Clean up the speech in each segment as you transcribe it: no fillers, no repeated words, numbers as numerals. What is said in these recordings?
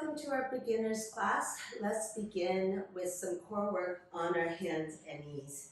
welcome to our beginners class. Let's begin with some core work on our hands and knees.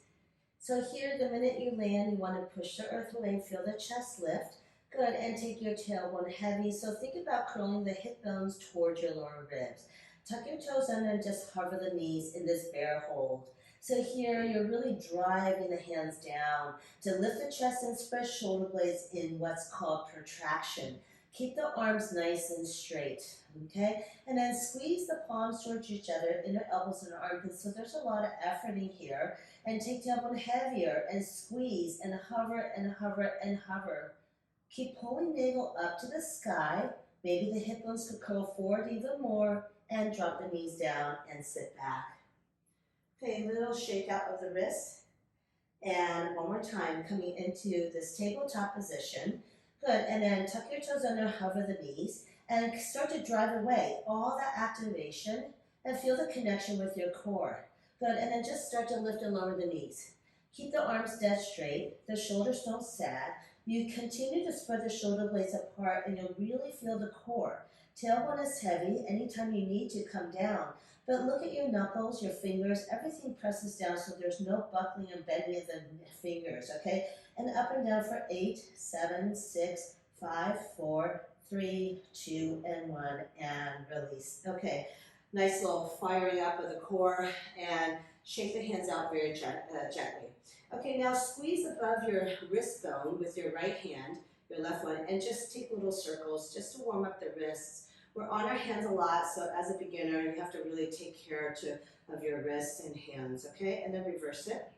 So here, the minute you land, you want to push the earth away, feel the chest lift. Good, and take your tailbone heavy. So think about curling the hip bones towards your lower ribs. Tuck your toes under and just hover the knees in this bear hold. So here, you're really driving the hands down to lift the chest and spread shoulder blades in what's called protraction. Keep the arms nice and straight, okay? And then squeeze the palms towards each other, inner elbows and armpits. So there's a lot of effort in here. And take tailbone heavier and squeeze and hover and hover and hover. Keep pulling navel up to the sky. Maybe the hip bones could curl forward even more and drop the knees down and sit back. Okay, little shake out of the wrists. And one more time, coming into this tabletop position. Good, and then tuck your toes under, hover the knees, and start to drive away all that activation and feel the connection with your core. Good, and then just start to lift and lower the knees. Keep the arms dead straight, the shoulders don't sag. You continue to spread the shoulder blades apart and you'll really feel the core. Tailbone is heavy, anytime you need to come down. But look at your knuckles, your fingers, everything presses down so there's no buckling and bending of the fingers, okay? And up and down for 8, 7, 6, 5, 4, 3, 2, and 1, and release. Okay, nice little firing up of the core, and shake the hands out very gently. Okay, now squeeze above your wrist bone with your right hand, your left one, and just take little circles just to warm up the wrists. We're on our hands a lot, so as a beginner, you have to really take care of your wrists and hands, okay? And then reverse it.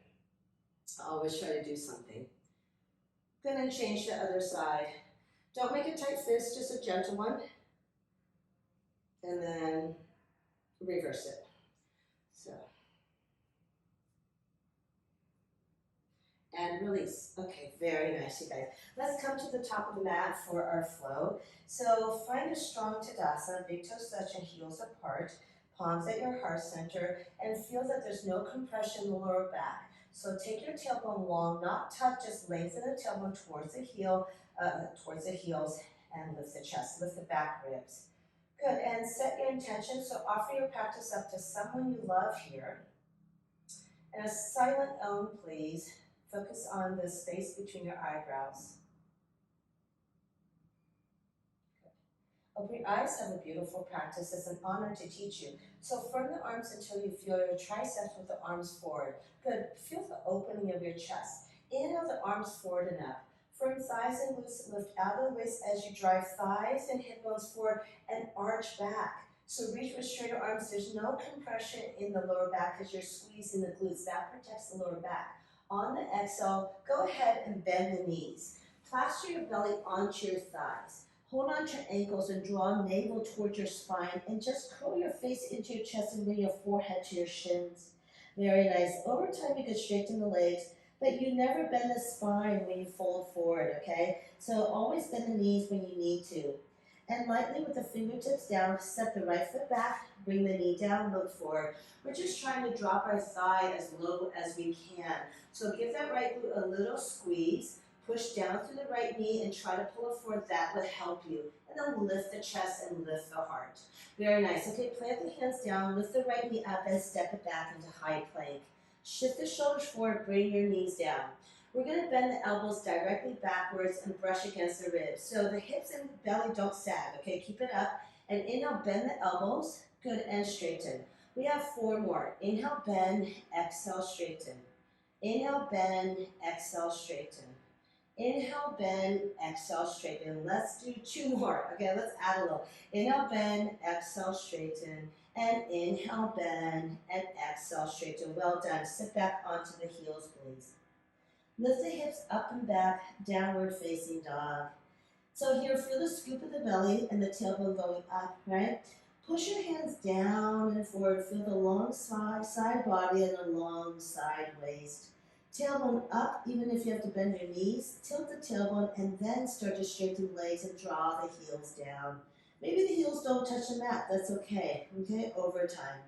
Always try to do something. Good, and change the other side. Don't make a tight fist, just a gentle one. And then reverse it. So. And release. Okay, very nice, you guys. Let's come to the top of the mat for our flow. So find a strong Tadasana, big toes touch and heels apart, palms at your heart center, and feel that there's no compression in the lower back. So take your tailbone long, not tuck, just lengthen the tailbone towards the heels, and lift the chest, lift the back ribs. Good, and set your intention. So offer your practice up to someone you love here. And a silent Om, please. Focus on the space between your eyebrows. Good. Open your eyes, have a beautiful practice. It's an honor to teach you. So firm the arms until you feel your triceps with the arms forward. Good, feel the opening of your chest. Inhale the arms forward and up. Firm thighs and glutes, lift out of the waist as you drive thighs and hip bones forward and arch back. So reach with straighter arms. There's no compression in the lower back because you're squeezing the glutes. That protects the lower back. On the exhale, go ahead and bend the knees. Plaster your belly onto your thighs. Hold on to your ankles and draw navel towards your spine and just curl your face into your chest and bring your forehead to your shins. Very nice. Over time, you can straighten the legs, but you never bend the spine when you fold forward, okay? So always bend the knees when you need to. And lightly with the fingertips down, step the right foot back, bring the knee down, look forward. We're just trying to drop our thigh as low as we can. So give that right glute a little squeeze, push down through the right knee and try to pull it forward. That would help you. And then lift the chest and lift the heart. Very nice. Okay, plant the hands down, lift the right knee up and step it back into high plank. Shift the shoulders forward, bring your knees down. We're going to bend the elbows directly backwards and brush against the ribs. So the hips and belly don't sag, okay? Keep it up. And inhale, bend the elbows. Good, and straighten. We have 4 more. Inhale, bend, exhale, straighten. Inhale, bend, exhale, straighten. Inhale, bend, exhale, straighten. Let's do 2 more. Okay, let's add a little. Inhale, bend, exhale, straighten. And inhale, bend, and exhale, straighten. Well done. Sit back onto the heels, please. Lift the hips up and back, downward facing dog. So here, feel the scoop of the belly and the tailbone going up, right? Push your hands down and forward. Feel the long side body and the long side waist. Tailbone up, even if you have to bend your knees. Tilt the tailbone and then start to straighten the legs and draw the heels down. Maybe the heels don't touch the mat. That's okay, over time.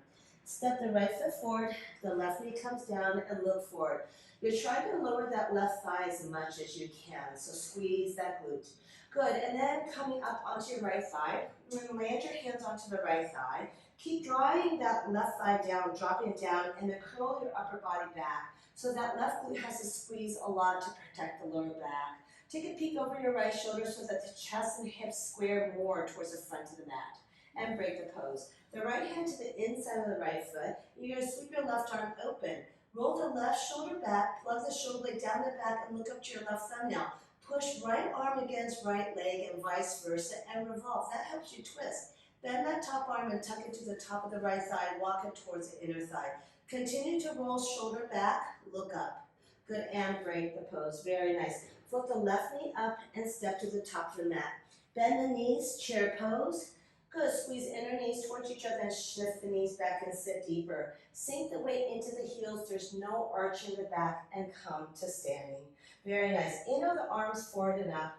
Step the right foot forward, the left knee comes down and look forward. You're trying to lower that left thigh as much as you can, so squeeze that glute. Good, and then coming up onto your right thigh, and then land your hands onto the right thigh. Keep drawing that left thigh down, dropping it down, and then curl your upper body back. So that left glute has to squeeze a lot to protect the lower back. Take a peek over your right shoulder so that the chest and hips square more towards the front of the mat. And break the pose. The right hand to the inside of the right foot. You're going to sweep your left arm open. Roll the left shoulder back, plug the shoulder blade down the back, and look up to your left thumbnail. Push right arm against right leg and vice versa, and revolve. That helps you twist. Bend that top arm and tuck it to the top of the right thigh. Walk it towards the inner thigh. Continue to roll shoulder back, look up. Good, and break the pose. Very nice. Flip the left knee up and step to the top of the mat. Bend the knees, chair pose. Good, squeeze inner knees towards each other and shift the knees back and sit deeper. Sink the weight into the heels, there's no arch in the back, and come to standing. Very nice. Inhale the arms forward and up.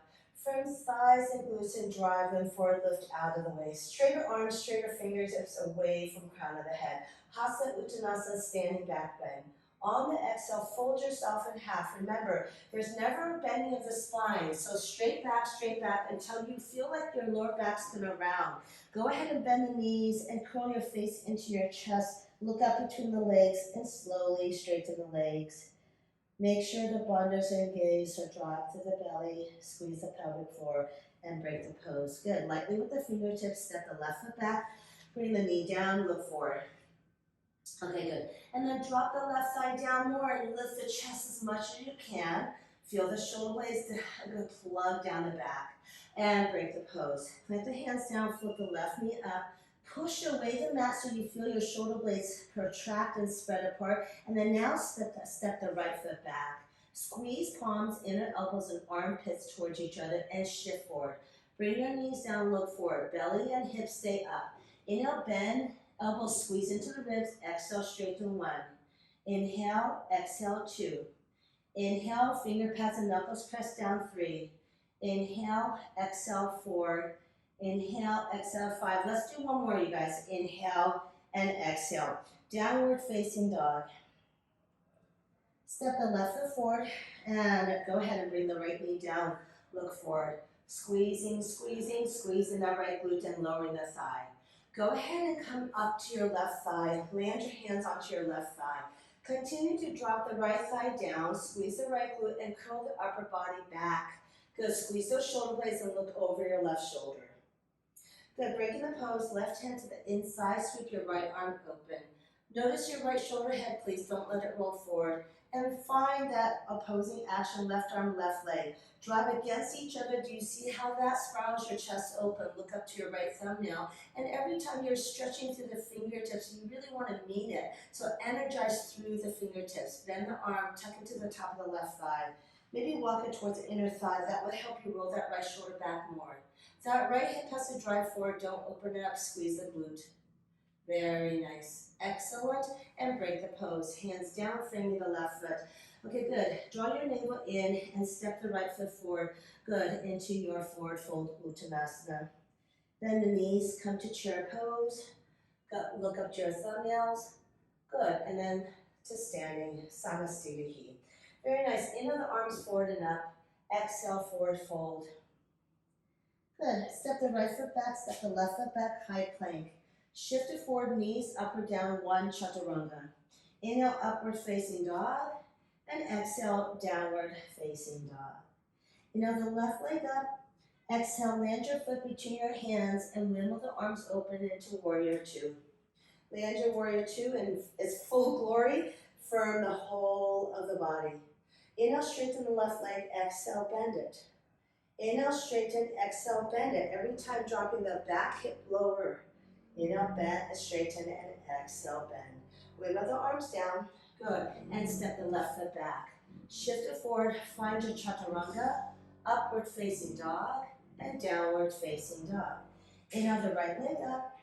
Firm thighs and glutes and drive them forward, lift out of the way. Straighter arms, straighter fingertips away from crown of the head. Hasta Uttanasana, standing back bend. On the exhale, fold yourself in half. Remember, there's never a bending of the spine, so straight back until you feel like your lower back's gonna round. Go ahead and bend the knees and curl your face into your chest. Look up between the legs and slowly straighten the legs. Make sure the bundles are engaged, so drop to the belly, squeeze the pelvic floor, and break the pose. Good. Lightly with the fingertips, step the left foot back, bring the knee down, look forward. Okay, good. And then drop the left thigh down more and lift the chest as much as you can. Feel the shoulder blades plug down the back. And break the pose. Plant the hands down, flip the left knee up. Push away the mat so you feel your shoulder blades protract and spread apart. And then now step the right foot back. Squeeze palms, inner elbows, and armpits towards each other and shift forward. Bring your knees down, look forward. Belly and hips stay up. Inhale, bend. Elbows squeeze into the ribs, exhale, straighten 1. Inhale, exhale 2. Inhale, finger pads and knuckles press down 3. Inhale, exhale 4. Inhale, exhale 5. Let's do one more, you guys. Inhale and exhale. Downward facing dog. Step the left foot forward and go ahead and bring the right knee down. Look forward. Squeezing the right glute and lowering the thigh. Go ahead and come up to your left thigh. Land your hands onto your left thigh. Continue to drop the right thigh down. Squeeze the right glute and curl the upper body back. Good. Squeeze those shoulder blades and look over your left shoulder. Good. Breaking the pose. Left hand to the inside. Sweep your right arm open. Notice your right shoulder head, please. Don't let it roll forward. And find that opposing action, left arm, left leg. Drive against each other. Do you see how that spirals your chest open? Look up to your right thumbnail. And every time you're stretching through the fingertips, you really want to mean it. So energize through the fingertips. Bend the arm, tuck it to the top of the left thigh. Maybe walk it towards the inner thigh. That would help you roll that right shoulder back more. That right hip has to drive forward. Don't open it up. Squeeze the glute. Very nice. Excellent. And break the pose. Hands down, framing the left foot. Okay, good. Draw your navel in and step the right foot forward. Good. Into your forward fold Uttanasana. Bend the knees, come to chair pose. Look up to your thumbnails. Good. And then to standing, Samasthiti. Very nice. Inhale the arms forward and up. Exhale, forward fold. Good. Step the right foot back, step the left foot back, high plank. Shift it forward, knees up or down, 1 chaturanga. Inhale, upward facing dog, and exhale, downward facing dog. Inhale the left leg up, exhale, land your foot between your hands and wimble the arms open into warrior 2. Land your warrior 2 in its full glory, firm the whole of the body. Inhale, straighten the left leg, exhale, bend it. Inhale, straighten, exhale, bend it. Every time dropping the back hip lower. Inhale, bend, straighten, and exhale, bend. Wiggle the arms down. Good. And step the left foot back. Shift it forward. Find your chaturanga. Upward facing dog and downward facing dog. Inhale the right leg up.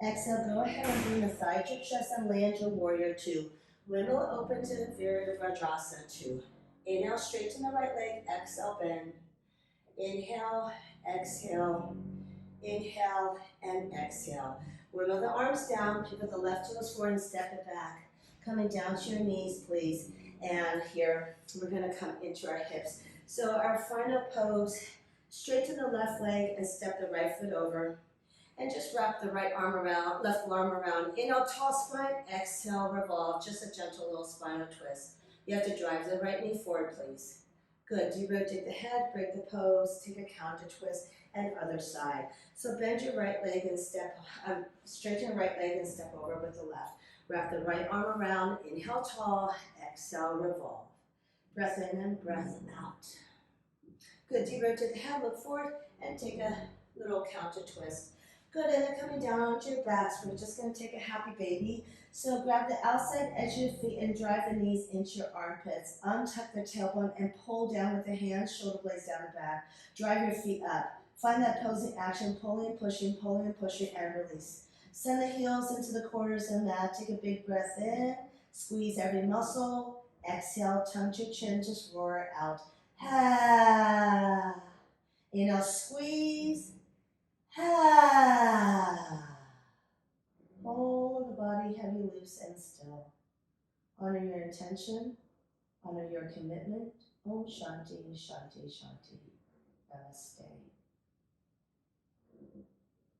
Exhale, go ahead and bring the thigh to chest and land your warrior 2. Wiggle open to Virabhadrasana 2. Inhale, straighten the right leg. Exhale, bend. Inhale, exhale. Inhale and exhale. Wiggle the arms down, pivot the left toes forward and step it back. Coming down to your knees, please. And here, we're gonna come into our hips. So our final pose Straighten the left leg and step the right foot over. And just wrap the right arm around, left arm around. Inhale, tall spine. Exhale, revolve. Just a gentle little spinal twist. You have to drive the right knee forward, please. Good. Derotate the head, break the pose, take a counter twist, and other side. So bend your right leg and straighten your right leg and step over with the left. Wrap the right arm around. Inhale, tall. Exhale, revolve. Breath in and breath out. Good. Derotate the head, look forward, and take a little counter twist. Good, and then coming down onto your backs, we're just going to take a happy baby. So grab the outside edge of your feet and drive the knees into your armpits. Untuck the tailbone and pull down with the hands, shoulder blades down the back. Drive your feet up. Find that posing action, pulling and pushing, and release. Send the heels into the corners of the mat. Take a big breath in. Squeeze every muscle. Exhale, tongue to chin, just roar out. Ha. Inhale, squeeze. Ha. Hold the body heavy, loose, and still. Honor your intention. Honor your commitment. Om Shanti, Shanti, Shanti. Namaste.